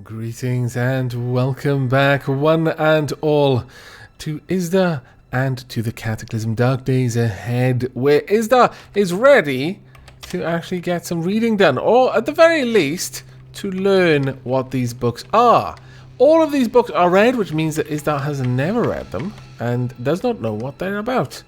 Greetings and welcome back, one and all, to Isda and to the Cataclysm Dark Days Ahead, where Isda is ready to actually get some reading done, or at the very least, to learn what these books are. All of these books are read, which means that Isda has never read them and does not know what they're about.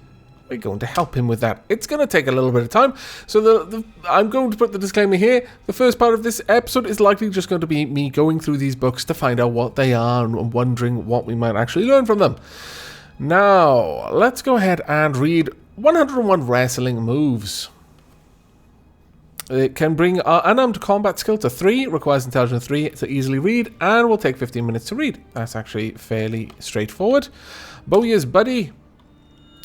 We're going to help him with that. It's going to take a little bit of time, so I'm going to put the disclaimer here. The first part of this episode is likely just going to be me going through these books to find out what they are and wondering what we might actually learn from them. Now, let's go ahead and read 101 Wrestling Moves. It can bring our unarmed combat skill to 3, requires intelligence 3 to easily read, and will take 15 minutes to read. That's actually fairly straightforward. Bowyer's Buddy.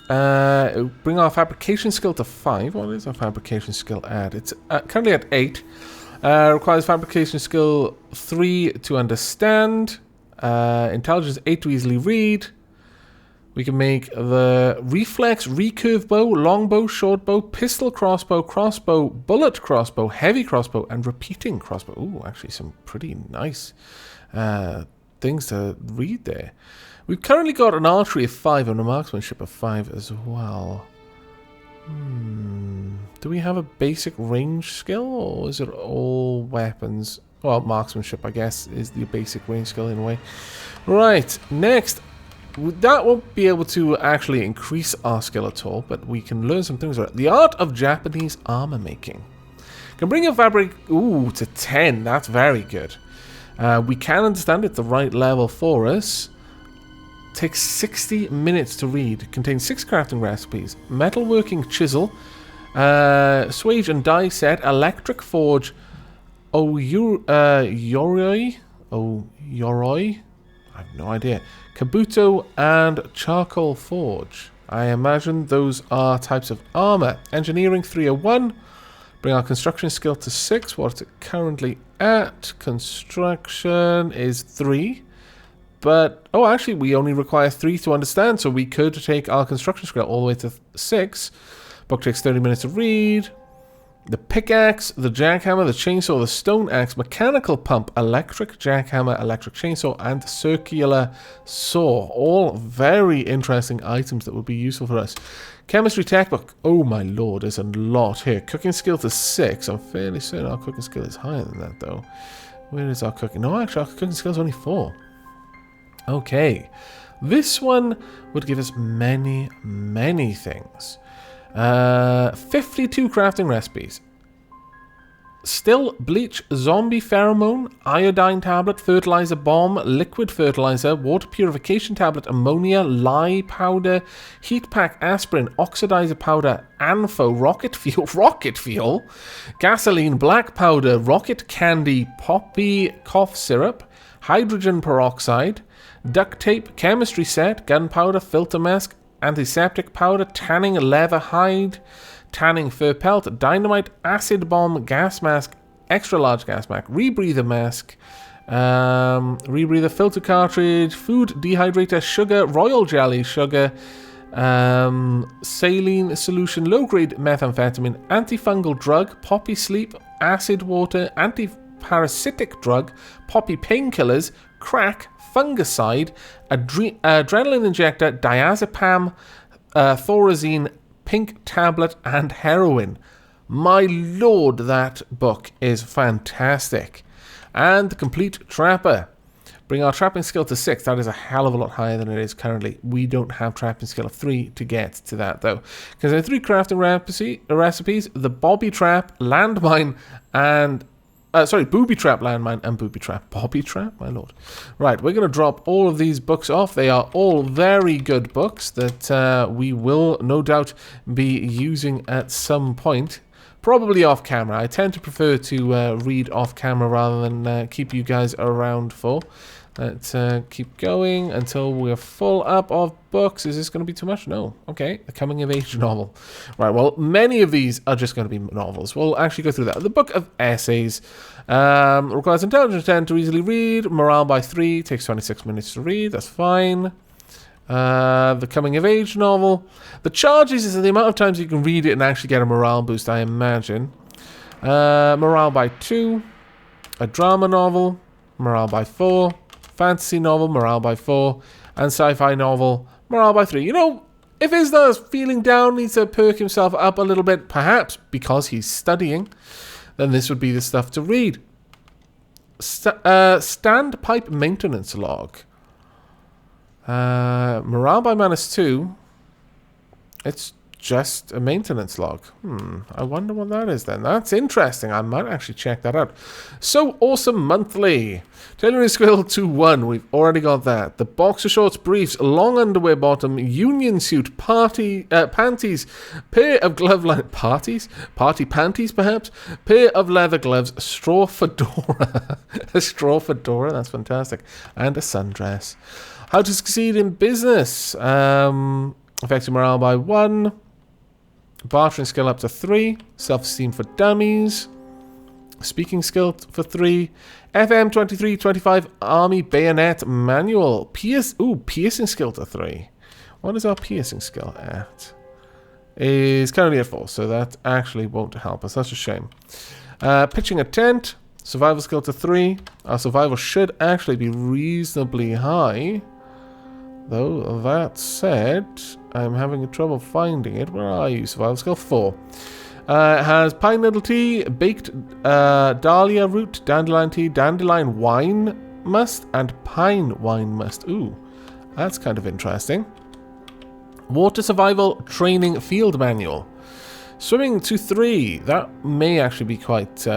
Bring our fabrication skill to 5. What is our fabrication skill at? It's currently at 8. Requires fabrication skill 3 to understand. Intelligence 8 to easily read. We can make the reflex, recurve bow, longbow, short bow, pistol crossbow, crossbow, bullet crossbow, heavy crossbow, and repeating crossbow. Ooh, actually some pretty nice things to read there. We've currently got an archery of 5 and a marksmanship of 5 as well. Do we have a basic range skill, or is it all weapons? Well, marksmanship, I guess, is the basic range skill in a way. Right, next. That won't be able to actually increase our skill at all, but we can learn some things about it. The art of Japanese armor making. Can bring a fabric, to 10. That's very good. We can understand it, the right level for us. Takes 60 minutes to read. Contains 6 crafting recipes. Metalworking chisel. Swage and die set. Electric forge. Yoroi. I have no idea. Kabuto and charcoal forge. I imagine those are types of armor. Engineering 301. Bring our construction skill to 6. What's it currently at? Construction is 3. But, actually, we only require 3 to understand, so we could take our construction skill all the way to 6. Book takes 30 minutes to read. The pickaxe, the jackhammer, the chainsaw, the stone axe, mechanical pump, electric jackhammer, electric chainsaw, and circular saw. All very interesting items that would be useful for us. Chemistry textbook. Oh my lord, there's a lot here. Cooking skill to 6. I'm fairly certain our cooking skill is higher than that, though. Where is our cooking? No, actually, our cooking skill is only 4. Okay, this one would give us many, many things. 52 crafting recipes. Still, bleach, zombie pheromone, iodine tablet, fertilizer bomb, liquid fertilizer, water purification tablet, ammonia, lye powder, heat pack aspirin, oxidizer powder, anfo, rocket fuel, gasoline, black powder, rocket candy, poppy cough syrup, hydrogen peroxide, duct tape, chemistry set, gunpowder, filter mask, antiseptic powder, tanning leather hide, tanning fur pelt, dynamite, acid bomb, gas mask, extra large gas mask, rebreather mask, rebreather filter cartridge, food dehydrator, sugar, royal jelly, sugar, saline solution, low-grade methamphetamine, antifungal drug, poppy sleep, acid water, anti-parasitic drug, poppy painkillers, crack, fungicide, adrenaline injector, diazepam, thorazine, pink tablet, and heroin. My lord, that book is fantastic. And the complete trapper. Bring our trapping skill to 6. That is a hell of a lot higher than it is currently. We don't have trapping skill of 3 to get to that, though. Because there are 3 crafting recipes. The bobby trap, landmine, and... booby trap, landmine, and booby trap. Bobby trap? My lord. Right, we're going to drop all of these books off. They are all very good books that we will no doubt be using at some point. Probably off camera. I tend to prefer to read off camera rather than keep you guys around for. Let's keep going until we're full up of books. Is this going to be too much? No. Okay, a coming-of-age novel. Right, well, many of these are just going to be novels. We'll actually go through that. The Book of Essays requires intelligence 10 to easily read. Morale by 3. Takes 26 minutes to read. That's fine. The coming-of-age novel. The charges is the amount of times you can read it and actually get a morale boost, I imagine. Morale by 2. A drama novel. morale by 4. Fantasy novel, morale by 4. And sci-fi novel, morale by 3. You know, if Isdar's feeling down, needs to perk himself up a little bit, perhaps because he's studying, then this would be the stuff to read. Standpipe maintenance log. Morale by -2. It's just a maintenance log. I wonder what that is then. That's interesting. I might actually check that out. So Awesome Monthly. Tailoring skill 2-1. We've already got that. The boxer shorts, briefs, long underwear bottom, union suit, panties, pair of glove line... Parties? Party panties, perhaps? Pair of leather gloves, straw fedora. A straw fedora? That's fantastic. And a sundress. How to succeed in business. Effective morale by 1. Bartering skill up to 3. Self-esteem for dummies. Speaking skill for 3. FM 2325 Army Bayonet Manual. Piercing skill to 3. What is our piercing skill at? Is currently at 4, so that actually won't help us. That's a shame. Pitching a tent. Survival skill to 3. Our survival should actually be reasonably high. Though, that said, I'm having trouble finding it. Where are you? Survival skill 4. It has pine nettle tea, baked dahlia root, dandelion tea, dandelion wine must, and pine wine must. Ooh, that's kind of interesting. Water survival training field manual. Swimming to 3. That may actually be quite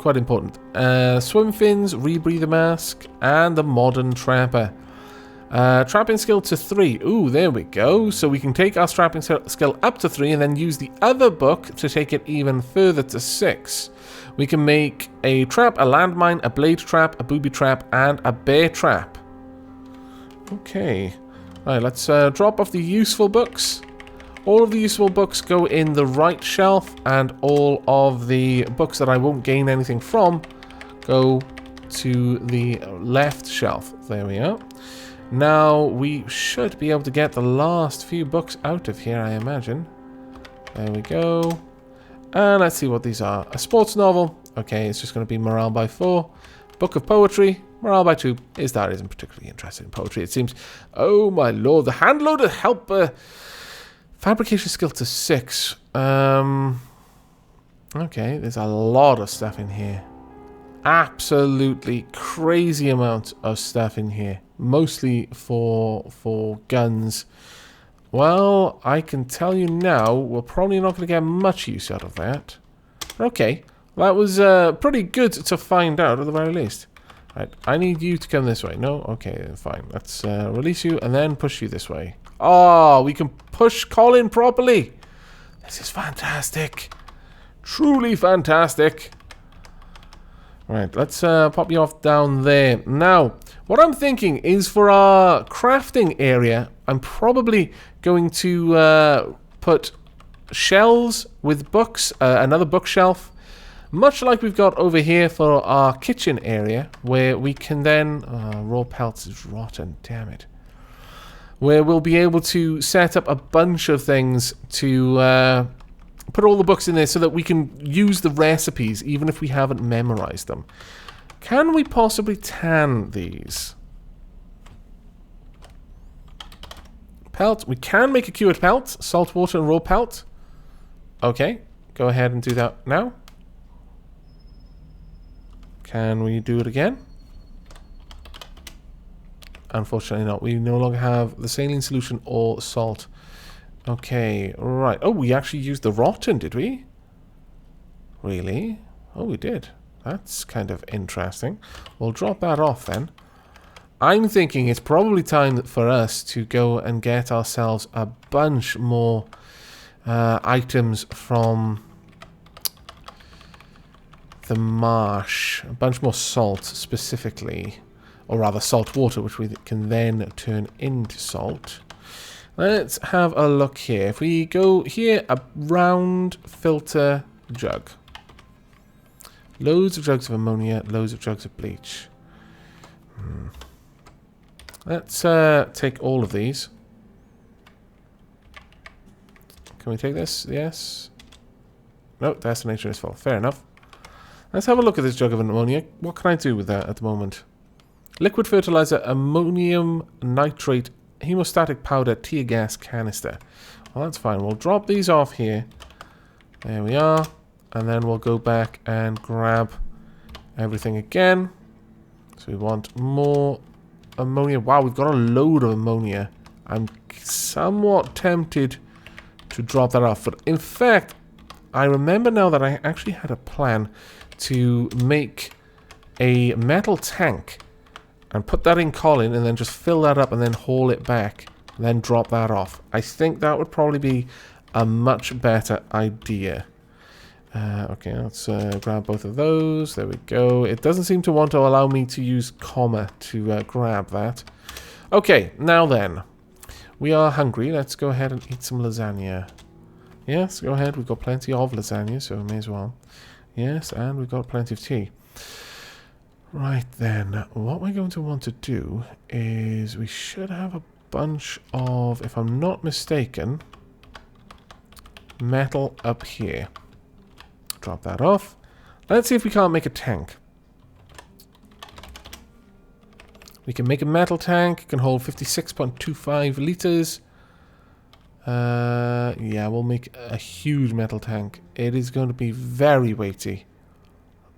important. Swim fins, rebreather mask, and the modern trapper. Trapping skill to 3. Ooh, there we go. So we can take our trapping skill up to 3 and then use the other book to take it even further to 6. We can make a trap, a landmine, a blade trap, a booby trap, and a bear trap. Okay. Alright, let's drop off the useful books. All of the useful books go in the right shelf, and all of the books that I won't gain anything from go to the left shelf. There we are. Now, we should be able to get the last few books out of here, I imagine. There we go. And let's see what these are. A sports novel. Okay, it's just going to be morale by 4. Book of poetry. Morale by 2. Isdar isn't particularly interested in poetry, it seems. Oh, my lord. The handloader helper. Fabrication skill to 6. Okay, there's a lot of stuff in here. Absolutely crazy amount of stuff in here. Mostly for guns. Well, I can tell you now, we're probably not going to get much use out of that. Okay, that was pretty good to find out at the very least. Right, I need you to come this way. No? Okay, fine. Let's release you and then push you this way. Oh, we can push Colin properly. This is fantastic. Truly fantastic. Right, let's pop you off down there. Now, what I'm thinking is for our crafting area, I'm probably going to put shelves with books, another bookshelf, much like we've got over here for our kitchen area, where we can then... raw pelts is rotten, damn it. Where we'll be able to set up a bunch of things to... put all the books in there so that we can use the recipes even if we haven't memorized them. Can we possibly tan these? Pelt. We can make a cured pelt. Salt water and raw pelt. Okay. Go ahead and do that now. Can we do it again? Unfortunately not. We no longer have the saline solution or salt. Okay, right. Oh, we actually used the rotten, did we? Really? Oh, we did. That's kind of interesting. We'll drop that off then. I'm thinking it's probably time for us to go and get ourselves a bunch more items from the marsh. A bunch more salt, specifically. Or rather, salt water, which we can then turn into salt. Let's have a look here. If we go here, a round filter jug. Loads of jugs of ammonia, loads of jugs of bleach. Let's take all of these. Can we take this? Yes. No, destination is full. Fair enough. Let's have a look at this jug of ammonia. What can I do with that at the moment? Liquid fertilizer, ammonium nitrate, hemostatic powder, tear gas canister. Well, that's fine. We'll drop these off here. There we are. And then we'll go back and grab everything again. So we want more ammonia. Wow, we've got a load of ammonia. I'm somewhat tempted to drop that off. But in fact, I remember now that I actually had a plan to make a metal tank and put that in Colin and then just fill that up and then haul it back and then drop that off. I think that would probably be a much better idea. Okay, let's grab both of those. There we go. It doesn't seem to want to allow me to use comma to grab that. Okay, now then. We are hungry. Let's go ahead and eat some lasagna. Yes, go ahead. We've got plenty of lasagna, so we may as well. Yes, and we've got plenty of tea. Right then, what we're going to want to do is we should have a bunch of, if I'm not mistaken, metal up here. Drop that off. Let's see if we can't make a tank. We can make a metal tank. It can hold 56.25 liters. Yeah, we'll make a huge metal tank. It is going to be very weighty.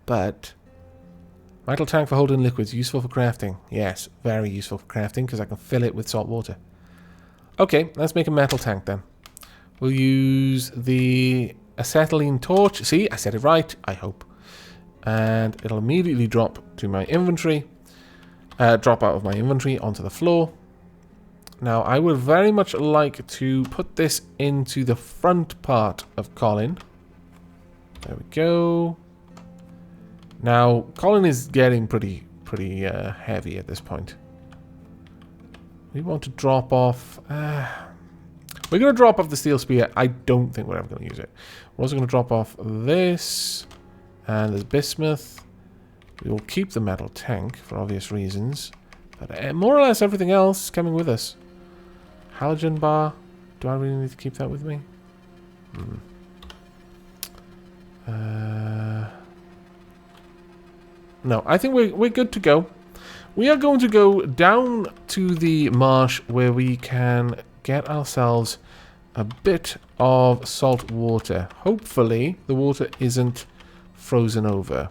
But metal tank for holding liquids. Useful for crafting. Yes, very useful for crafting because I can fill it with salt water. Okay, let's make a metal tank then. We'll use the acetylene torch. See, I said it right, I hope. And it'll immediately drop to my inventory. Drop out of my inventory onto the floor. Now, I would very much like to put this into the front part of Colin. There we go. Now, Colin is getting pretty heavy at this point. We want to drop off... we're going to drop off the steel spear. I don't think we're ever going to use it. We're also going to drop off this. And there's bismuth. We will keep the metal tank for obvious reasons. But more or less everything else is coming with us. Halogen bar. Do I really need to keep that with me? No, I think we're good to go. We are going to go down to the marsh where we can get ourselves a bit of salt water. Hopefully the water isn't frozen over.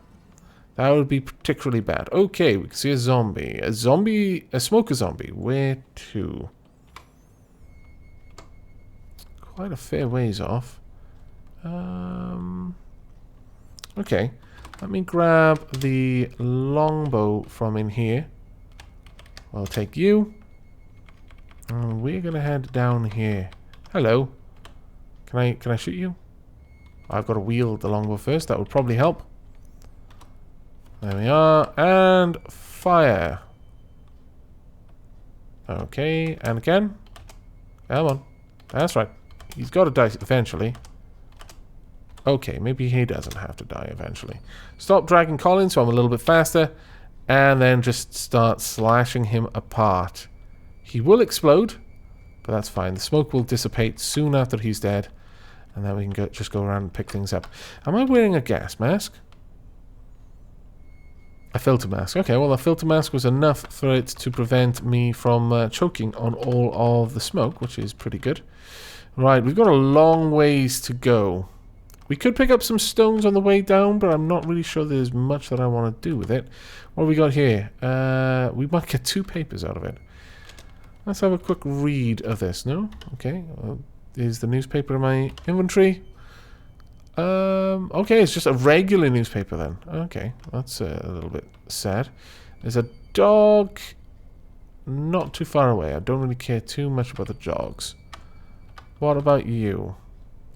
That would be particularly bad. Okay, we can see a zombie. A smoker zombie. Where to? Quite a fair ways off. Okay. Let me grab the longbow from in here. I'll take you. And we're gonna head down here. Hello. Can I shoot you? I've got to wield the longbow first. That would probably help. There we are. And fire. Okay. And again. Come on. That's right. He's got to die eventually. Okay. Maybe he doesn't have to die eventually. Stop dragging Colin so I'm a little bit faster. And then just start slashing him apart. He will explode. But that's fine. The smoke will dissipate soon after he's dead. And then we can just go around and pick things up. Am I wearing a gas mask? A filter mask. Okay, well, the filter mask was enough for it to prevent me from choking on all of the smoke, which is pretty good. Right, we've got a long ways to go. We could pick up some stones on the way down, but I'm not really sure there's much that I want to do with it. What have we got here? We might get 2 papers out of it. Let's have a quick read of this, no? Okay, is the newspaper in my inventory? Okay, it's just a regular newspaper then. Okay, that's a little bit sad. There's a dog not too far away. I don't really care too much about the dogs. What about you?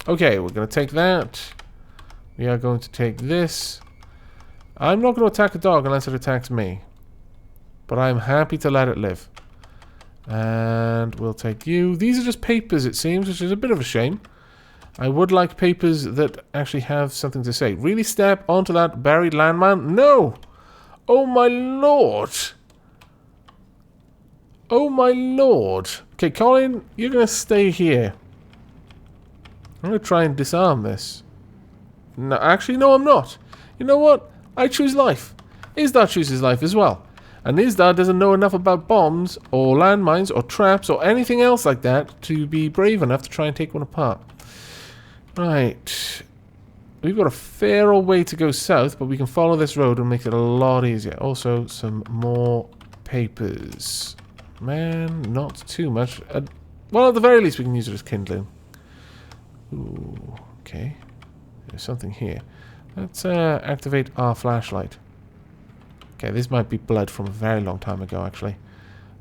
Okay, we're going to take that. We are going to take this. I'm not going to attack a dog unless it attacks me. But I'm happy to let it live. And we'll take you. These are just papers, it seems, which is a bit of a shame. I would like papers that actually have something to say. Really step onto that buried landman? No! Oh my lord! Oh my lord! Okay, Colin, you're going to stay here. I'm going to try and disarm this. No, actually, no, I'm not. You know what? I choose life. Isdar chooses life as well. And Izdar doesn't know enough about bombs or landmines or traps or anything else like that to be brave enough to try and take one apart. Right. We've got a fair old way to go south, but we can follow this road and make it a lot easier. Also, some more papers. Man, not too much. Well, at the very least, we can use it as kindling. Ooh, okay. There's something here. Let's activate our flashlight. Okay, this might be blood from a very long time ago, actually.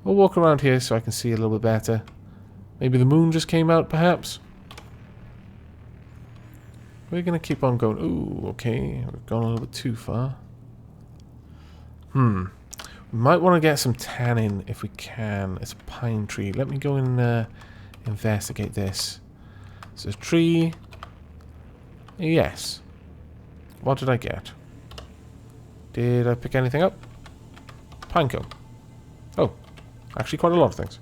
We'll walk around here so I can see a little bit better. Maybe the moon just came out, perhaps? We're going to keep on going. Ooh, okay. We've gone a little bit too far. We might want to get some tannin if we can. It's a pine tree. Let me go and investigate this. It's a tree. Yes. What did I get? Did I pick anything up? Pinecone. Oh, actually quite a lot of things.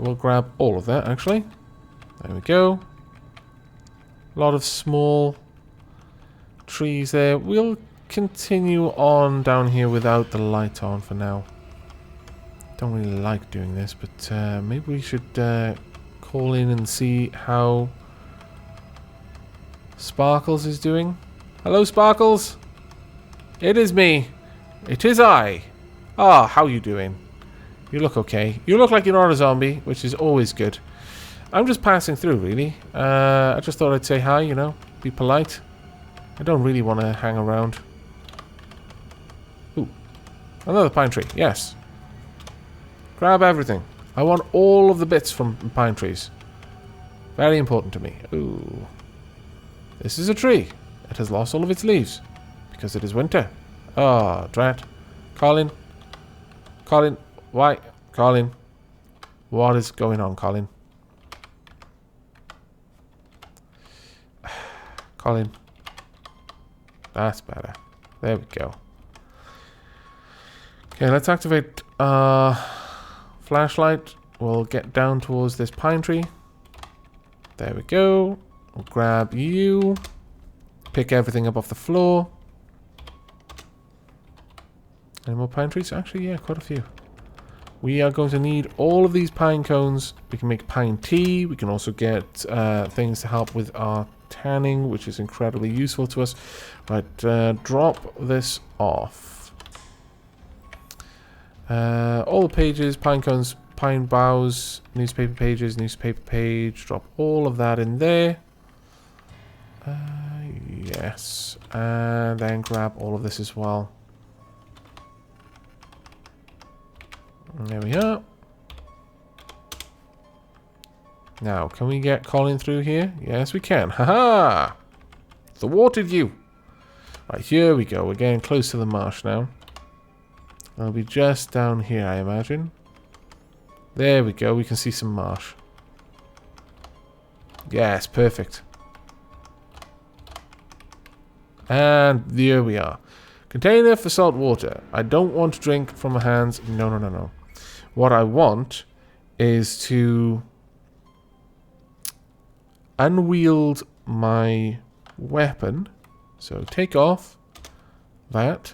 We'll grab all of that, actually. There we go. A lot of small trees there. We'll continue on down here without the light on for now. Don't really like doing this, but maybe we should call in and see how Sparkles is doing. Hello, Sparkles. It is me. It is I. Ah, how you doing? You look okay. You look like you're not a zombie, which is always good. I'm just passing through, really. I just thought I'd say hi, you know. Be polite. I don't really want to hang around. Ooh. Another pine tree. Yes. Grab everything. I want all of the bits from pine trees. Very important to me. Ooh. This is a tree. It has lost all of its leaves. Because it is winter. Oh, drat. Colin. Colin. Why? Colin. What is going on, Colin? Colin. That's better. There we go. Okay, let's activate flashlight. We'll get down towards this pine tree. There we go. We'll grab you. Pick everything up off the floor. Any more pine trees? Actually, yeah, quite a few. We are going to need all of these pine cones. We can make pine tea. We can also get things to help with our tanning, which is incredibly useful to us. Right, drop this off. All the pages, pine cones, pine boughs, newspaper pages, newspaper page. Drop all of that in there. Yes. And then grab all of this as well. There we are. Now, can we get Colin through here? Yes, we can. Haha! Thwarted you! Right, here we go. We're getting close to the marsh now. I'll be just down here, I imagine. There we go. We can see some marsh. Yes, perfect. And there we are. Container for salt water. I don't want to drink from my hands. No, no, no, no. What I want is to unwield my weapon. So take off that.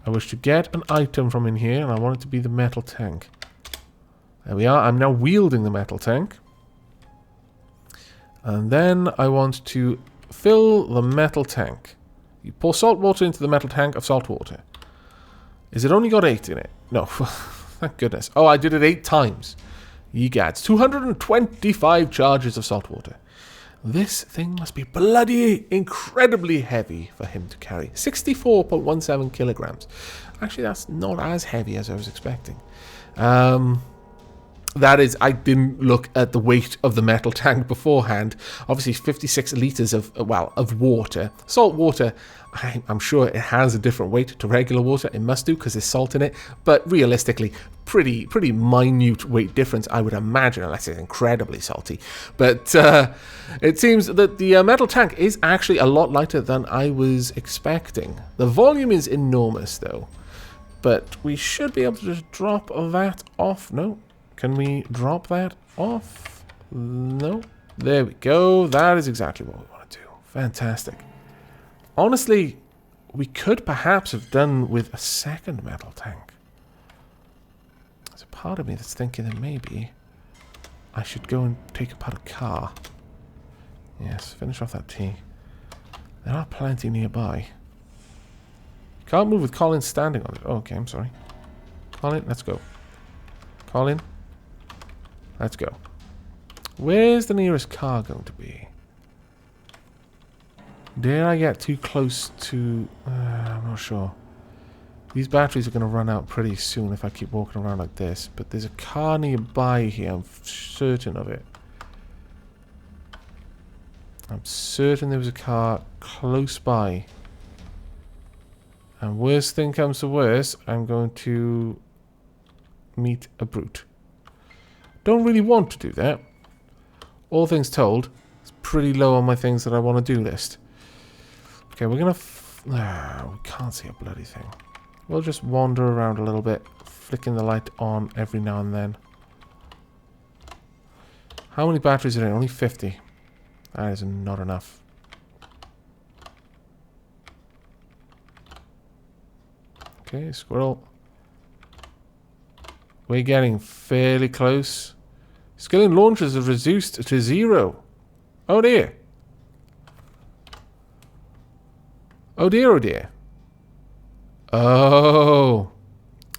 I wish to get an item from in here, and I want it to be the metal tank. There we are. I'm now wielding the metal tank. And then I want to fill the metal tank. You pour salt water into the metal tank of salt water. Is it only got 8 in it? No. Thank goodness. Oh, I did it 8 times. Ye gads. 225 charges of salt water. This thing must be bloody incredibly heavy for him to carry. 64.17 kilograms. Actually, that's not as heavy as I was expecting. That is, I didn't look at the weight of the metal tank beforehand. Obviously, 56 liters of, well, of water. Salt water, I'm sure it has a different weight to regular water. It must do because there's salt in it. But realistically, pretty minute weight difference, I would imagine, unless it's incredibly salty. But it seems that the metal tank is actually a lot lighter than I was expecting. The volume is enormous, though. But we should be able to just drop that off. No. Can we drop that off? No. There we go. That is exactly what we want to do. Fantastic. Honestly, we could perhaps have done with a second metal tank. There's a part of me that's thinking that maybe I should go and take apart a car. Yes, finish off that tea. There are plenty nearby. Can't move with Colin standing on it. Oh, okay, I'm sorry. Colin, let's go. Colin, let's go. Where's the nearest car going to be? Dare I get too close to... I'm not sure. These batteries are going to run out pretty soon if I keep walking around like this. But there's a car nearby here. I'm certain of it. I'm certain there was a car close by. And worst thing comes to worst, I'm going to meet a brute. Don't really want to do that. All things told, it's pretty low on my things that I want to do list. Okay, we're going to... we can't see a bloody thing. We'll just wander around a little bit, flicking the light on every now and then. How many batteries are there? Only 50. That is not enough. Okay, squirrel. We're getting fairly close. Skill in launchers are reduced to 0. Oh dear. Oh dear, oh dear. Oh,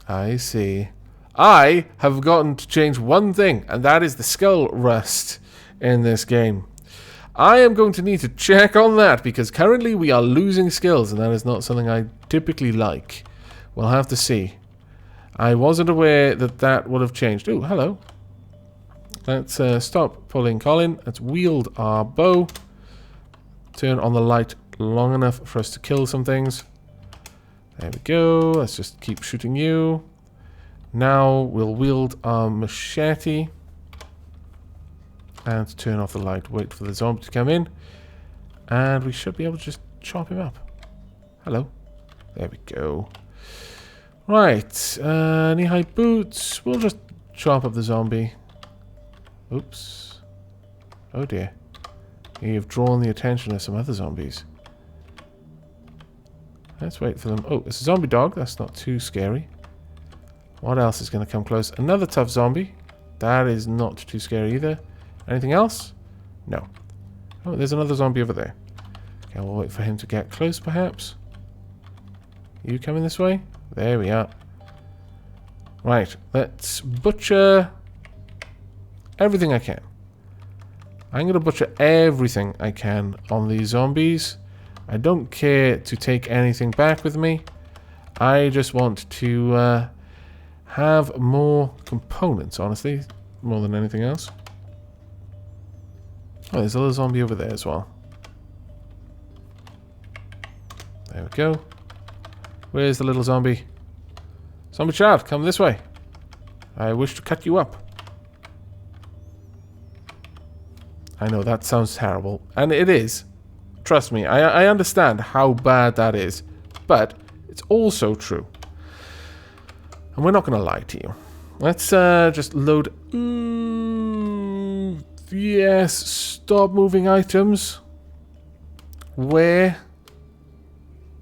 I see. I have forgotten to change one thing, and that is the skull rust in this game. I am going to need to check on that, because currently we are losing skills, and that is not something I typically like. We'll have to see. I wasn't aware that that would have changed. Oh, hello. Let's stop pulling Colin. Let's wield our bow. Turn on the light long enough for us to kill some things. There we go. Let's just keep shooting you. Now we'll wield our machete. And turn off the light. Wait for the zombie to come in. And we should be able to just chop him up. Hello. There we go. Right. Knee-high boots. We'll just chop up the zombie. Oops. Oh dear. You've drawn the attention of some other zombies. Let's wait for them. Oh, it's a zombie dog. That's not too scary. What else is going to come close? Another tough zombie. That is not too scary either. Anything else? No. Oh, there's another zombie over there. Okay, we'll wait for him to get close, perhaps. You coming this way? There we are. Right, let's butcher everything I can. I'm going to butcher everything I can on these zombies. I don't care to take anything back with me. I just want to have more components, honestly, more than anything else. Oh, there's a little zombie over there as well. There we go. Where's the little zombie? Zombie child, come this way. I wish to cut you up. I know, that sounds terrible. And it is. Trust me, I understand how bad that is. But it's also true. And we're not going to lie to you. Let's just load... yes, stop moving items. Where?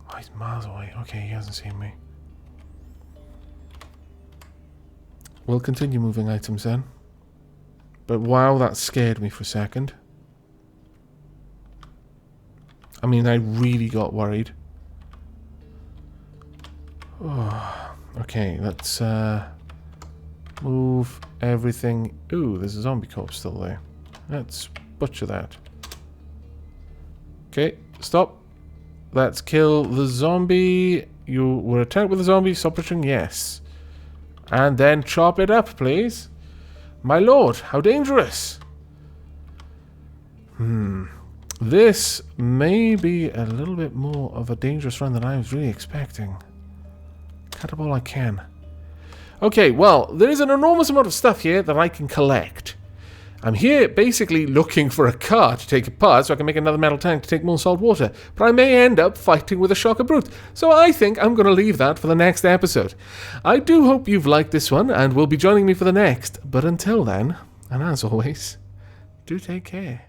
Oh, he's miles away. Okay, he hasn't seen me. We'll continue moving items then. But wow, that scared me for a second. I mean, I really got worried. Oh, okay, let's move everything. Ooh, there's a zombie corpse still there. Let's butcher that. Okay, stop. Let's kill the zombie. You were attacked with a zombie. Stop butchering. Yes. And then chop it up, please. My lord, how dangerous. This may be a little bit more of a dangerous run than I was really expecting. Cut up all I can. Okay, well, there is an enormous amount of stuff here that I can collect. I'm here basically looking for a car to take apart so I can make another metal tank to take more salt water. But I may end up fighting with a shocker brute. So I think I'm going to leave that for the next episode. I do hope you've liked this one and will be joining me for the next. But until then, and as always, do take care.